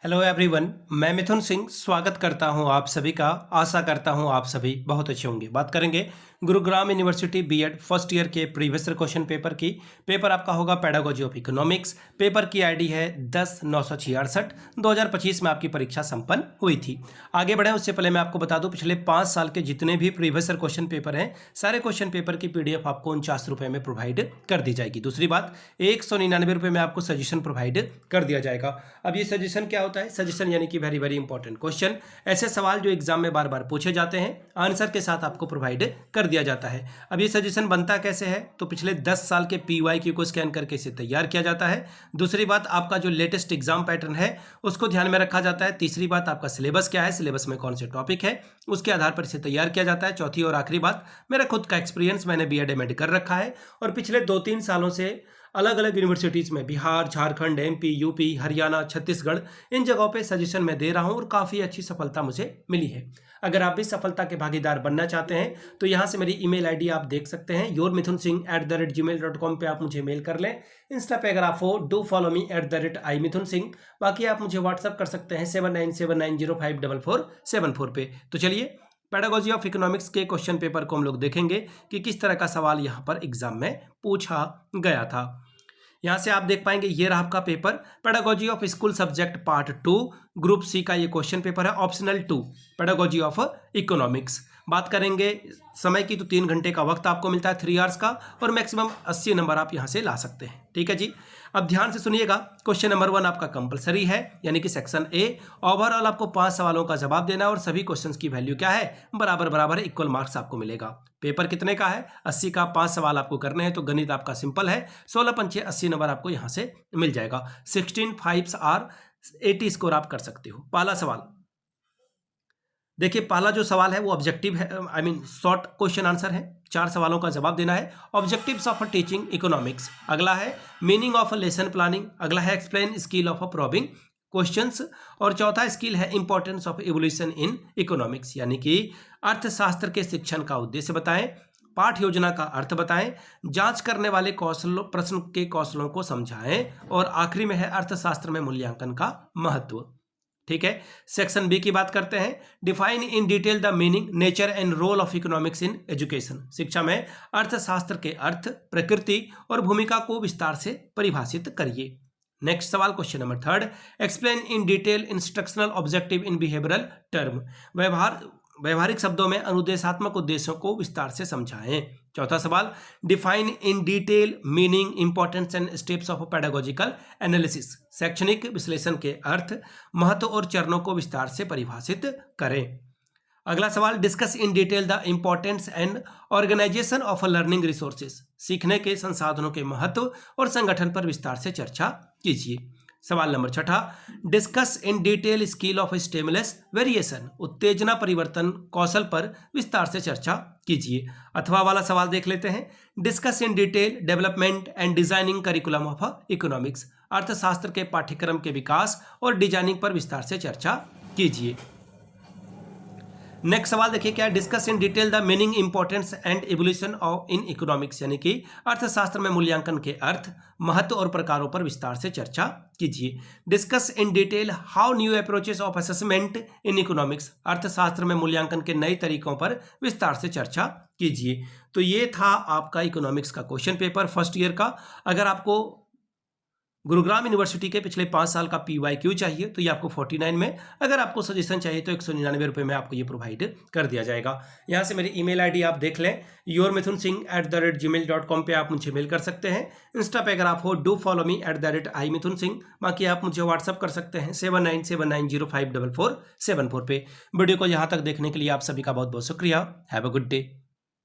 Hello everyone, मैं मिथुन सिंह स्वागत करता हूं आप सभी का। आशा करता हूं आप सभी बहुत अच्छे होंगे। बात करेंगे Gurugram university BEd first year के प्रीवियस क्वेश्चन पेपर की। पेपर आपका होगा पेडागोजी ऑफ इकोनॉमिक्स। पेपर की आईडी है 10/966। 2025 में आपकी परीक्षा संपन्न हुई थी। आगे बढ़े उससे पहले मैं आपको बता दूं, पिछले 5 साल के जितने भी प्रीवियस क्वेश्चन पेपर हैं, सारे क्वेश्चन पेपर की पीडीएफ आपको 49 रुपये में प्रोवाइड कर दी जाएगी। दूसरी बात, 199 रुपये में आपको सजेशन प्रोवाइड कर दिया जाएगा। अब ये सजेशन क्या होता है? सजेशन यानी कि वेरी वेरी इंपॉर्टेंट क्वेश्चन, ऐसे सवाल जो एग्जाम में बार बार पूछे जाते हैं, आंसर के साथ आपको प्रोवाइड कर दिया जाता है। अब ये सजेशन बनता कैसे है? तो पिछले 10 साल के पीवाईक्यू को स्कैन करके इसे तैयार किया जाता है। दूसरी बात, आपका जो लेटेस्ट एग्जाम पैटर्न है उसको ध्यान में रखा जाता है। तीसरी बात, आपका सिलेबस क्या है, सिलेबस में कौन से टॉपिक है, उसके आधार पर इसे तैयार किया जाता है। चौथी और आखिरी बात, मेरा खुद का एक्सपीरियंस, मैंने बीएड एमएड कर रखा है और पिछले 2-3 सालों से अलग अलग यूनिवर्सिटीज़ में बिहार, झारखंड, एमपी, यूपी, हरियाणा, छत्तीसगढ़, इन जगहों पे सजेशन मैं दे रहा हूं और काफ़ी अच्छी सफलता मुझे मिली है। अगर आप भी सफलता के भागीदार बनना चाहते हैं तो यहाँ से मेरी ईमेल आईडी आप देख सकते हैं, yourmithunsingh@gmail.com पे आप मुझे मेल कर लें। इंस्टा पे अगर आप हो, डू फॉलो मी @imithunsingh। बाकी आप मुझे व्हाट्सअप कर सकते हैं 7979054474 पे। तो चलिए, पेडागोजी ऑफ इकोनॉमिक्स के क्वेश्चन पेपर को हम लोग देखेंगे कि किस तरह का सवाल यहाँ पर एग्जाम में पूछा गया था। यहाँ से आप देख पाएंगे, ये रहा आपका paper, pedagogy of school subject part 2, group C का ये क्वेश्चन पेपर है, ऑप्शनल 2, पेडागोजी ऑफ इकोनॉमिक्स। बात करेंगे समय की, तो 3 घंटे का वक्त आपको मिलता है, 3 आवर्स का, और मैक्सिमम 80 नंबर आप यहाँ से ला सकते हैं। ठीक है जी। अब ध्यान से सुनिएगा, क्वेश्चन नंबर 1 आपका कंपलसरी है, यानी कि सेक्शन ए। ओवरऑल आपको 5 सवालों का जवाब देना है और सभी क्वेश्चंस की वैल्यू क्या है? बराबर बराबर इक्वल मार्क्स आपको मिलेगा। पेपर कितने का है? 80 का। 5 सवाल आपको करने हैं, तो गणित आपका सिंपल है, 16×5 80 नंबर आपको यहाँ से मिल जाएगा। 16 5 आर 80 स्कोर आप कर सकते हो। पहला सवाल देखिए, पहला जो सवाल है वो ऑब्जेक्टिव है, I mean short question answer है। 4 सवालों का जवाब देना है। ऑब्जेक्टिव्स ऑफ टीचिंग इकोनॉमिक्स, अगला है मीनिंग ऑफ लेसन प्लानिंग, अगला है explain skill of probing questions, और चौथा स्किल है importance of evolution in economics, यानी कि अर्थशास्त्र के शिक्षण का उद्देश्य बताएं, पाठ योजना का अर्थ बताएं, जांच करने वाले कौशलों प्रश्न के कौशलों को समझाएं, और आखिरी में है अर्थशास्त्र में मूल्यांकन का महत्व। ठीक है। सेक्शन बी की बात करते हैं, define in detail the meaning, nature and role of economics in education. शिक्षा में अर्थशास्त्र के अर्थ, प्रकृति और भूमिका को विस्तार से परिभाषित करिए। नेक्स्ट सवाल, question number 3, explain in detail instructional objective in behavioural term. व्यवहारिक शब्दों में अनुदेशात्मक उद्देश्यों को विस्तार से समझाएं। चौथा सवाल, define in detail meaning, importance and steps of pedagogical analysis. शैक्षणिक विश्लेषण के अर्थ, महत्व और चरणों को विस्तार से परिभाषित करें। अगला सवाल, discuss in detail the importance and organisation of learning resources. सीखने के संसाधनों के महत्व और संगठन पर विस्तार से चर्चा कीजिए। सवाल number 6, discuss in detail skill of stimulus variation. उत्तेजना परिवर्तन कौशल पर विस्तार से चर्चा कीजिए। अथवा वाला सवाल देख लेते हैं, discuss in detail development and designing curriculum of economics. अर्थशास्त्र के पाठ्यक्रम के विकास और डिजाइनिंग पर विस्तार से चर्चा कीजिए। नेक्स्ट सवाल देखिए क्या है, discuss in detail the meaning, importance and evolution of in economics, यानी कि अर्थशास्त्र में मूल्यांकन के अर्थ, महत्व और प्रकारों पर विस्तार से चर्चा कीजिए। Discuss in detail how new approaches of assessment in economics. अर्थशास्त्र में मूल्यांकन के नए तरीकों पर विस्तार से चर्चा कीजिए। तो ये था आपका इकोनॉमिक्स का क्वेश्चन पेपर फर्स्ट ईयर का। अगर आपको गुरुग्राम यूनिवर्सिटी के पिछले 5 साल का पीवाईक्यू चाहिए तो ये आपको 49 में, अगर आपको सजेशन चाहिए तो 199 रुपये में आपको ये प्रोवाइड कर दिया जाएगा। यहाँ से मेरी ईमेल आईडी आप देख लें, yourmithunsingh@gmail.com पे आप मुझे मेल कर सकते हैं। इंस्टा पे अगर आप हो, डू फॉलो मी @imithunsingh। बाकी आप मुझे व्हाट्सअप कर सकते हैं 7979054474 पे। वीडियो को यहाँ तक देखने के लिए आप सभी का बहुत बहुत शुक्रिया। Have a good day.